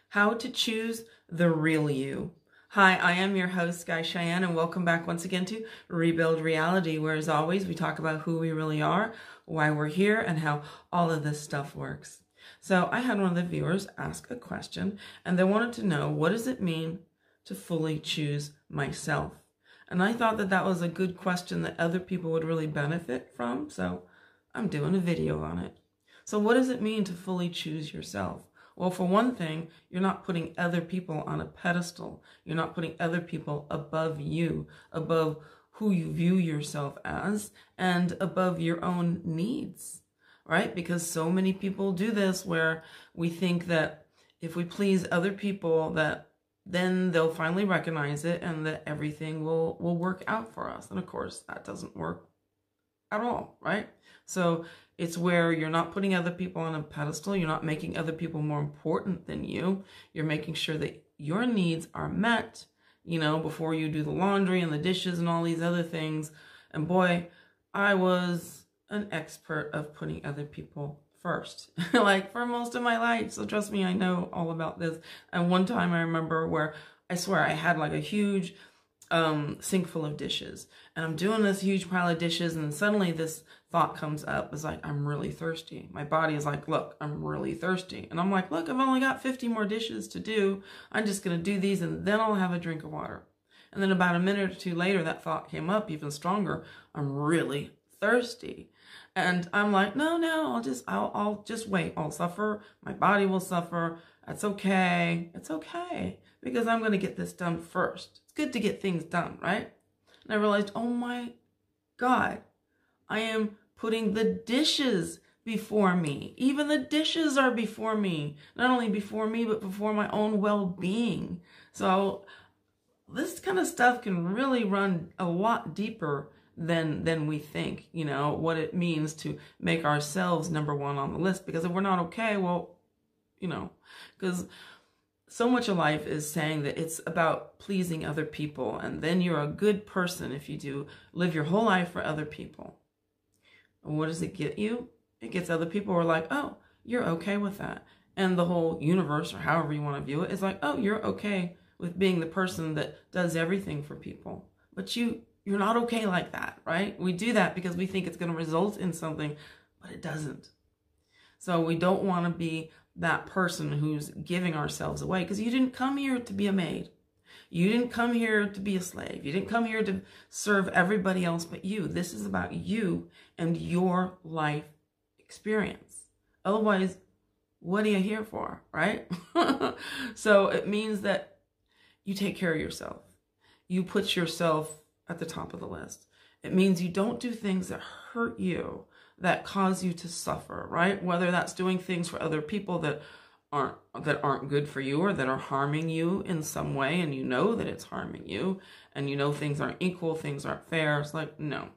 How to choose the real you. Hi, I am your host, Sky Cheyenne, and welcome back once again to Rebuild Reality, where as always, we talk about who we really are, why we're here, and how all of this stuff works. So I had one of the viewers ask a question, and they wanted to know, what does it mean to fully choose myself? And I thought that that was a good question that other people would really benefit from, so I'm doing a video on it. So what does it mean to fully choose yourself? Well, for one thing, you're not putting other people on a pedestal. You're not putting other people above you, above who you view yourself as, and above your own needs, right? Because so many people do this where we think that if we please other people, that then they'll finally recognize it and that everything will work out for us. And of course, that doesn't work at all, right? So it's where you're not putting other people on a pedestal. You're not making other people more important than you. You're making sure that your needs are met, you know, before you do the laundry and the dishes and all these other things. And boy, I was an expert of putting other people first, like for most of my life. So trust me, I know all about this. And one time I remember where I swear I had like a huge sink full of dishes, and I'm doing this huge pile of dishes, and suddenly this thought comes up. It's like, I'm really thirsty. My body is like, look, I'm really thirsty. And I'm like, look, I've only got 50 more dishes to do. I'm just going to do these and then I'll have a drink of water. And then about a minute or two later, that thought came up even stronger. I'm really thirsty. And I'm like, no, I'll just wait. I'll suffer. My body will suffer. That's okay. It's okay, because I'm going to get this done first. It's good to get things done, right? And I realized, oh my God, I am putting the dishes before me. Even the dishes are before me. Not only before me, but before my own well-being. So this kind of stuff can really run a lot deeper than we think, you know, what it means to make ourselves number one on the list. Because if we're not okay, well, you know, because so much of life is saying that it's about pleasing other people, and then you're a good person if you do live your whole life for other people. And what does it get you? It gets other people who are like, oh, you're okay with that. And the whole universe, or however you want to view it, is like, oh, you're okay with being the person that does everything for people. But you're not okay like that, right? We do that because we think it's going to result in something, but it doesn't. So we don't want to be that person who's giving ourselves away, because you didn't come here to be a maid. You didn't come here to be a slave. You didn't come here to serve everybody else but you. This is about you and your life experience. Otherwise, what are you here for, right? So it means that you take care of yourself. You put yourself at the top of the list. It means you don't do things that hurt you, that cause you to suffer, right? Whether that's doing things for other people that aren't good for you, or that are harming you in some way, and you know that it's harming you, and you know things aren't equal, things aren't fair. It's like, no,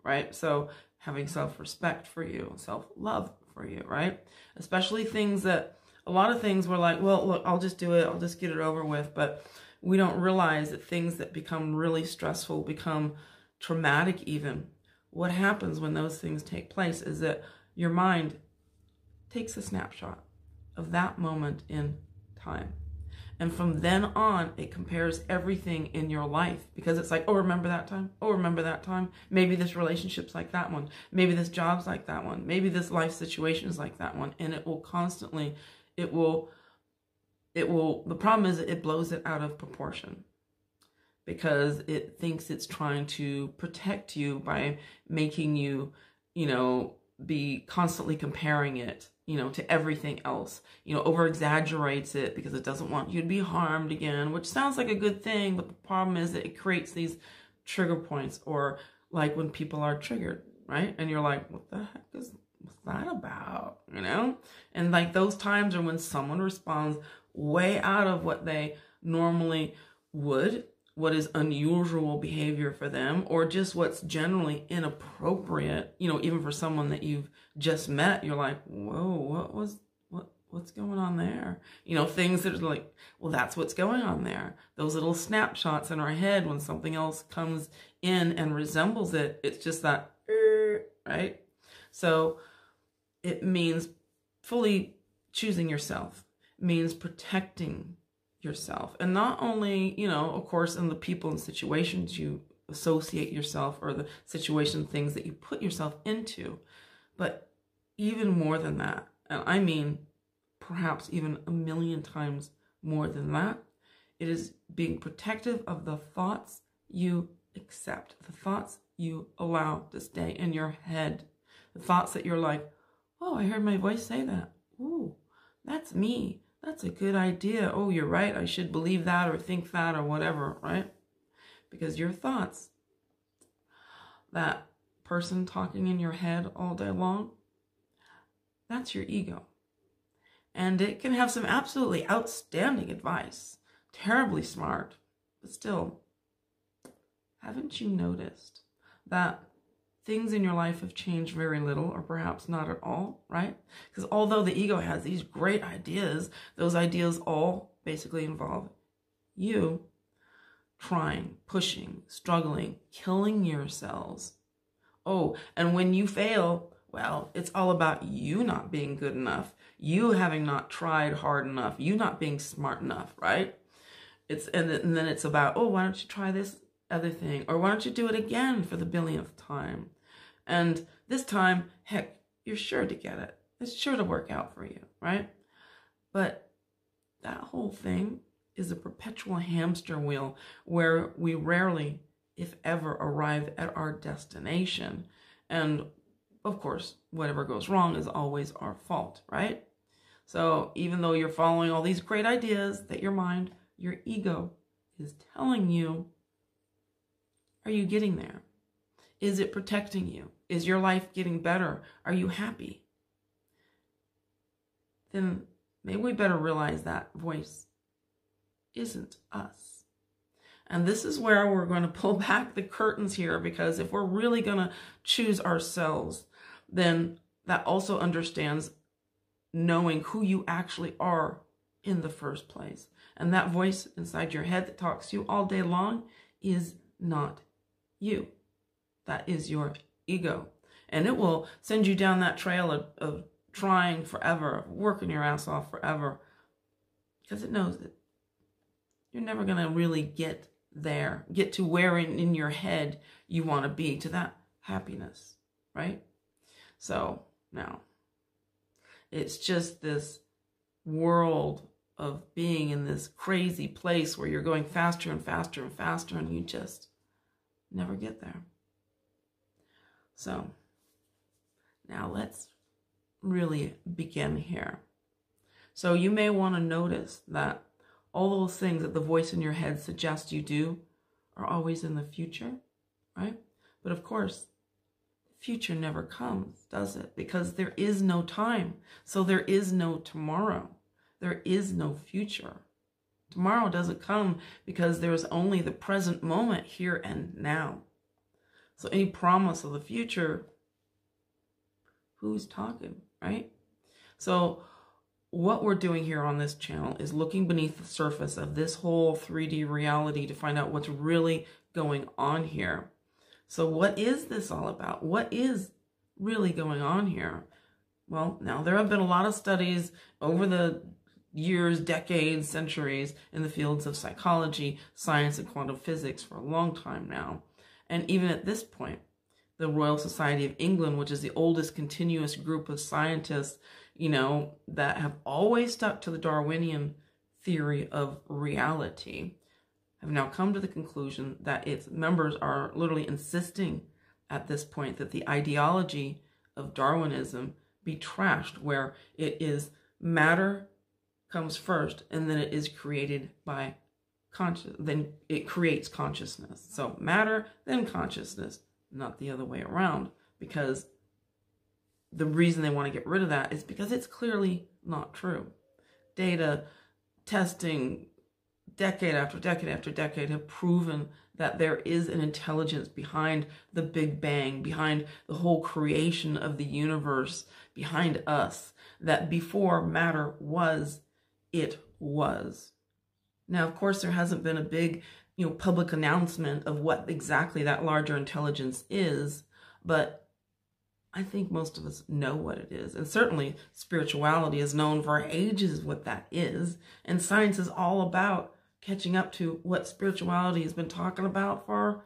right? So having self-respect for you, self-love for you, right? Especially things that, a lot of things we're like, well, look, I'll just do it, I'll just get it over with, but we don't realize that things that become really stressful, become traumatic even, what happens when those things take place is that your mind takes a snapshot of that moment in time. And from then on, it compares everything in your life, because it's like, oh, remember that time? Oh, remember that time? Maybe this relationship's like that one. Maybe this job's like that one. Maybe this life situation is like that one. And it will constantly, the problem is it blows it out of proportion, because it thinks it's trying to protect you by making you, you know, be constantly comparing it, you know, to everything else, you know, over exaggerates it because it doesn't want you to be harmed again, which sounds like a good thing. But the problem is that it creates these trigger points, or like when people are triggered, right? And you're like, what the heck what's that about? You know? And like those times are when someone responds way out of what they normally would, what is unusual behavior for them, or just what's generally inappropriate, you know, even for someone that you've just met. You're like, whoa, what's going on there? You know, things that are like, well, that's what's going on there. Those little snapshots in our head when something else comes in and resembles it, it's just that, right? So it means fully choosing yourself. means protecting yourself. And not only, of course, in the people and situations you associate yourself, or the situation, things that you put yourself into, but even more than that. And I mean, perhaps even 1,000,000 times more than that. It is being protective of the thoughts you accept, the thoughts you allow to stay in your head, the thoughts that you're like, oh, I heard my voice say that. Ooh, that's me. That's a good idea. Oh, you're right. I should believe that or think that or whatever, right? Because your thoughts, that person talking in your head all day long, that's your ego. And it can have some absolutely outstanding advice, terribly smart, but still, haven't you noticed that things in your life have changed very little, or perhaps not at all, right? Because although the ego has these great ideas, those ideas all basically involve you trying, pushing, struggling, killing yourselves. Oh, and when you fail, well, it's all about you not being good enough, you having not tried hard enough, you not being smart enough, right? And then it's about, oh, why don't you try this other thing? Or why don't you do it again for the 1,000,000th time? And this time, heck, you're sure to get it. It's sure to work out for you, right? But that whole thing is a perpetual hamster wheel where we rarely, if ever, arrive at our destination. And of course, whatever goes wrong is always our fault, right? So even though you're following all these great ideas that your mind, your ego is telling you, are you getting there? Is it protecting you? Is your life getting better? Are you happy? Then maybe we better realize that voice isn't us. And this is where we're going to pull back the curtains here, because if we're really going to choose ourselves, then that also understands knowing who you actually are in the first place. And that voice inside your head that talks to you all day long is not you. That is your ego. And it will send you down that trail of trying forever, working your ass off forever, because it knows that you're never going to really get there, get to where in your head you want to be, to that happiness, right? So now it's just this world of being in this crazy place where you're going faster and faster and faster, and you just never get there. So now let's really begin here. So you may want to notice that all those things that the voice in your head suggests you do are always in the future, right? But of course, the future never comes, does it? Because there is no time. So there is no tomorrow. There is no future. Tomorrow doesn't come because there's only the present moment, here and now. So any promise of the future, who's talking, right? So what we're doing here on this channel is looking beneath the surface of this whole 3D reality to find out what's really going on here. So what is this all about? What is really going on here? Well, now there have been a lot of studies over the years, decades, centuries in the fields of psychology, science, and quantum physics for a long time now. And even at this point, the Royal Society of England, which is the oldest continuous group of scientists, that have always stuck to the Darwinian theory of reality, have now come to the conclusion that its members are literally insisting at this point that the ideology of Darwinism be trashed, where it is matter comes first, and then it is created by then it creates consciousness. So matter, then consciousness, not the other way around, because the reason they want to get rid of that is because it's clearly not true. Data, testing, decade after decade after decade have proven that there is an intelligence behind the Big Bang, behind the whole creation of the universe, behind us, that before matter was, it was. Now, of course, there hasn't been a big, public announcement of what exactly that larger intelligence is, but I think most of us know what it is. And certainly spirituality is known for ages what that is. And science is all about catching up to what spirituality has been talking about for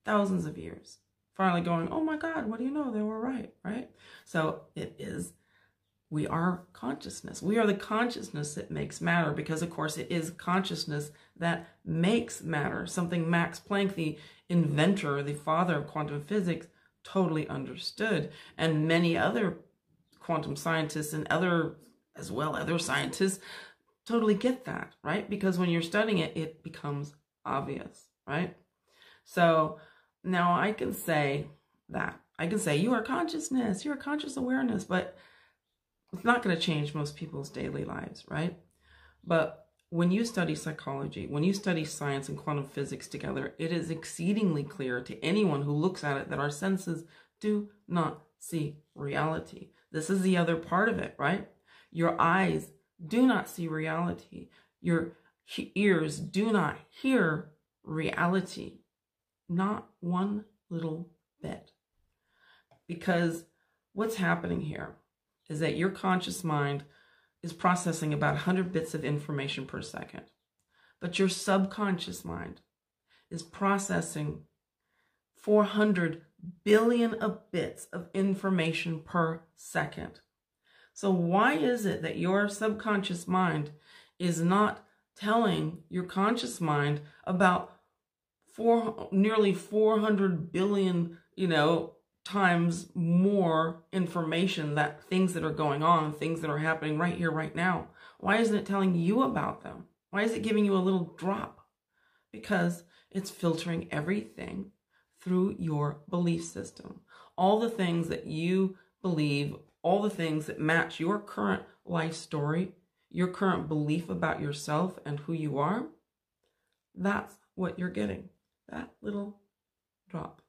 thousands of years. Finally going, oh my God, what do you know? They were right, right? So it is, we are consciousness. We are the consciousness that makes matter, because of course it is consciousness that makes matter. Something Max Planck, the inventor, the father of quantum physics, totally understood. And many other quantum scientists and other scientists totally get that, right? Because when you're studying it, it becomes obvious, right? So now I can say that. I can say you are consciousness, you're conscious awareness, but it's not going to change most people's daily lives, right? But when you study psychology, when you study science and quantum physics together, it is exceedingly clear to anyone who looks at it that our senses do not see reality. This is the other part of it, right? Your eyes do not see reality. Your ears do not hear reality. Not one little bit. Because what's happening here is that your conscious mind is processing about 100 bits of information per second. But your subconscious mind is processing 400 billion of bits of information per second. So why is it that your subconscious mind is not telling your conscious mind about nearly 400 billion, times more information, that things that are going on, things that are happening right here, right now? Why isn't it telling you about them? Why is it giving you a little drop? Because it's filtering everything through your belief system. All the things that you believe, all the things that match your current life story, your current belief about yourself and who you are, that's what you're getting. That little drop.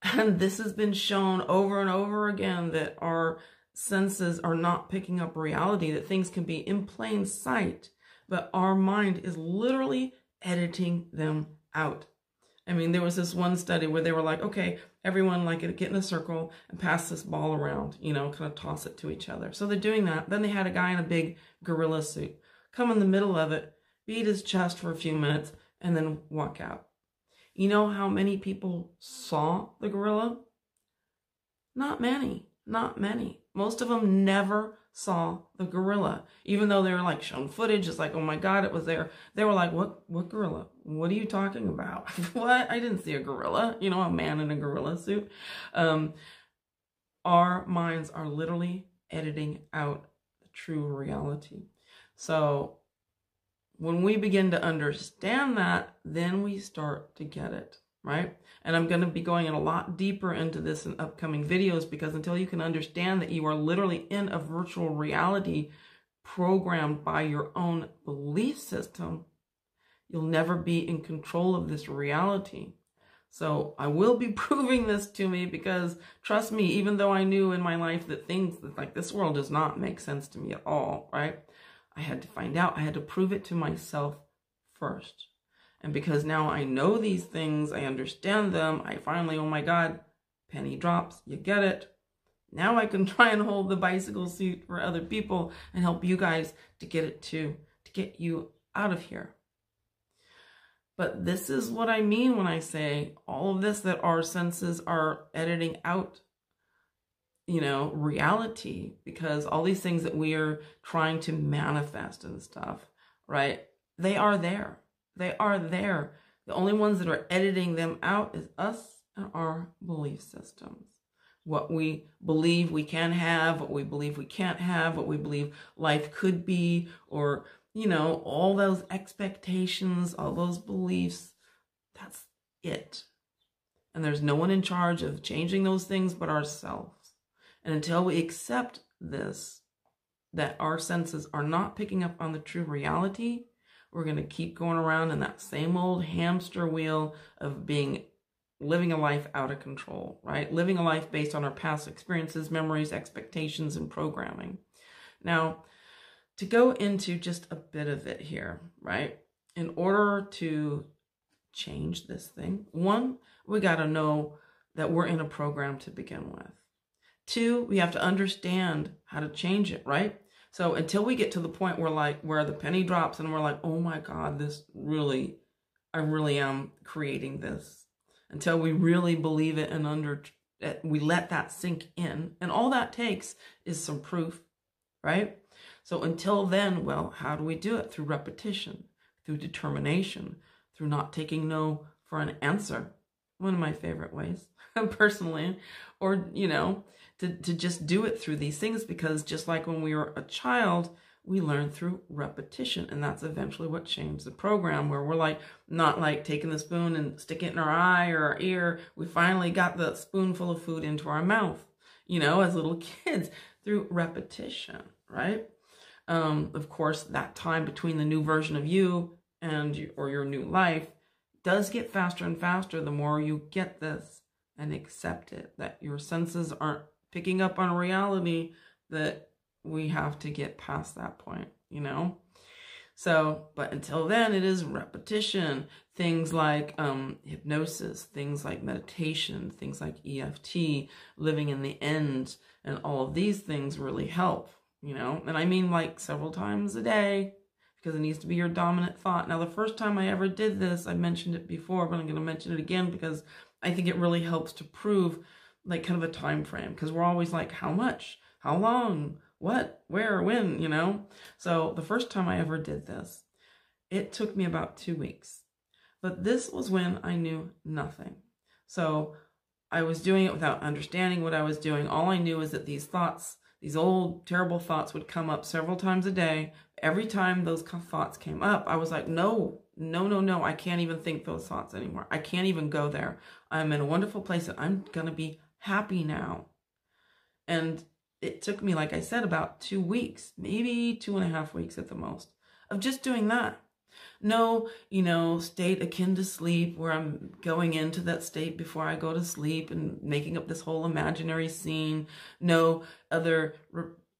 And this has been shown over and over again, that our senses are not picking up reality, that things can be in plain sight, but our mind is literally editing them out. I mean, there was this one study where they were like, okay, everyone get in a circle and pass this ball around, kind of toss it to each other. So they're doing that. Then they had a guy in a big gorilla suit come in the middle of it, beat his chest for a few minutes, and then walk out. You know how many people saw the gorilla? Not many, not many. Most of them never saw the gorilla. Even though they were shown footage, it's like, oh my God, it was there. They were like, what gorilla? What are you talking about? What? I didn't see a gorilla. A man in a gorilla suit. Our minds are literally editing out the true reality. So when we begin to understand that, then we start to get it, right? And I'm going to be going in a lot deeper into this in upcoming videos, because until you can understand that you are literally in a virtual reality programmed by your own belief system, you'll never be in control of this reality. So I will be proving this to me, because trust me, even though I knew in my life that things like this world does not make sense to me at all, right? I had to find out. I had to prove it to myself first. And because now I know these things, I understand them, I finally, oh my God, penny drops, you get it. Now I can try and hold the bicycle seat for other people and help you guys to get it too, to get you out of here. But this is what I mean when I say all of this, that our senses are editing out reality, because all these things that we are trying to manifest and stuff, right? They are there. They are there. The only ones that are editing them out is us and our belief systems. What we believe we can have, what we believe we can't have, what we believe life could be, or, all those expectations, all those beliefs, that's it. And there's no one in charge of changing those things but ourselves. And until we accept this, that our senses are not picking up on the true reality, we're going to keep going around in that same old hamster wheel of living a life out of control, right? Living a life based on our past experiences, memories, expectations, and programming. Now, to go into just a bit of it here, right? In order to change this thing, one, we got to know that we're in a program to begin with. 2, we have to understand how to change it, right? So until we get to the point where the penny drops and we're like, oh my God, I really am creating this. Until we really believe it and we let that sink in. And all that takes is some proof, right? So until then, well, how do we do it? Through repetition, through determination, through not taking no for an answer. One of my favorite ways, personally, or, to just do it through these things, because just like when we were a child, we learn through repetition, and that's eventually what changed the program, where we're not taking the spoon and stick it in our eye or our ear. We finally got the spoonful of food into our mouth, as little kids, through repetition, right? Of course, that time between the new version of you or your new life does get faster and faster the more you get this and accept it, that your senses aren't picking up on reality, that we have to get past that point, So, but until then, it is repetition. Things like hypnosis, things like meditation, things like EFT, living in the end, and all of these things really help, And I mean several times a day, because it needs to be your dominant thought. Now, the first time I ever did this, I mentioned it before, but I'm going to mention it again because I think it really helps to prove kind of a time frame, because we're always like, how much, how long, what, where, when, So the first time I ever did this, it took me about 2 weeks, but this was when I knew nothing. So I was doing it without understanding what I was doing. All I knew is that these thoughts, these old terrible thoughts, would come up several times a day. Every time those thoughts came up, I was like, no, I can't even think those thoughts anymore. I can't even go there. I'm in a wonderful place and I'm going to be happy now. And it took me, like I said, about 2 weeks, maybe 2.5 weeks at the most, of just doing that. No, state akin to sleep, where I'm going into that state before I go to sleep and making up this whole imaginary scene. No other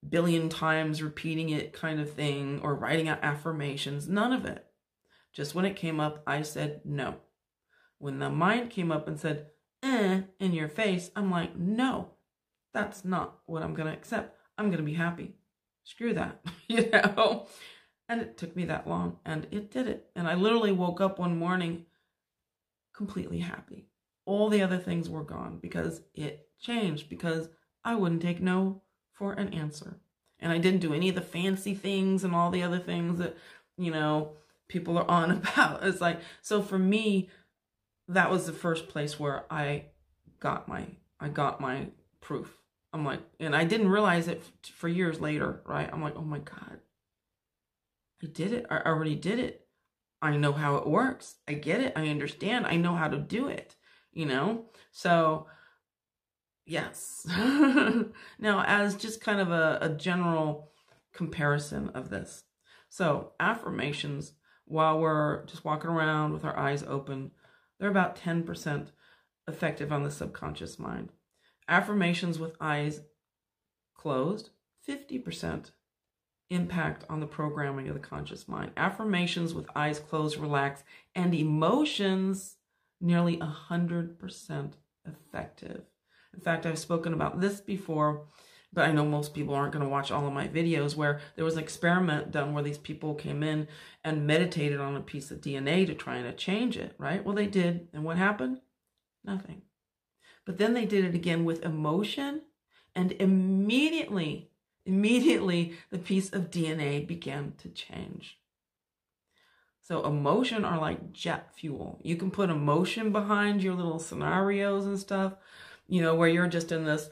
billion times repeating it kind of thing, or writing out affirmations. None of it. Just when it came up, I said no. When the mind came up and said, in your face, I'm like, no, that's not what I'm going to accept. I'm going to be happy. Screw that, And it took me that long, and it did it. And I literally woke up one morning completely happy. All the other things were gone because it changed, because I wouldn't take no for an answer. And I didn't do any of the fancy things and all the other things that, people are on about. It's so for me, that was the first place where I got my proof. I'm like, and I didn't realize it for years later, right? I'm like, oh my God, I did it. I already did it. I know how it works. I get it. I understand. I know how to do it, So yes. Now, as just kind of a general comparison of this. So affirmations, while we're just walking around with our eyes open, they're about 10% effective on the subconscious mind. Affirmations with eyes closed, 50% impact on the programming of the conscious mind. Affirmations with eyes closed, relaxed, and emotions, nearly 100% effective. In fact, I've spoken about this before, but I know most people aren't going to watch all of my videos, where there was an experiment done where these people came in and meditated on a piece of DNA to try and change it, right? Well, they did. And what happened? Nothing. But then they did it again with emotion, and immediately the piece of DNA began to change. So emotion are like jet fuel. You can put emotion behind your little scenarios and stuff, where you're just in this,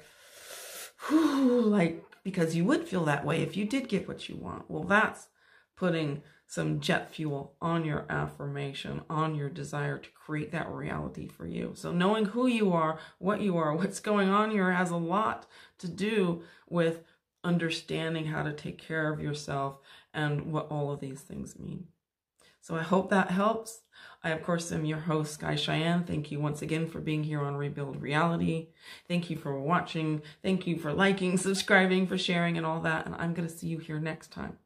because you would feel that way if you did get what you want. Well, that's putting some jet fuel on your affirmation, on your desire to create that reality for you. So knowing who you are, what's going on here has a lot to do with understanding how to take care of yourself and what all of these things mean. So I hope that helps. I, of course, am your host, Sky Cheyenne. Thank you once again for being here on Rebuild Reality. Thank you for watching. Thank you for liking, subscribing, for sharing, and all that. And I'm going to see you here next time.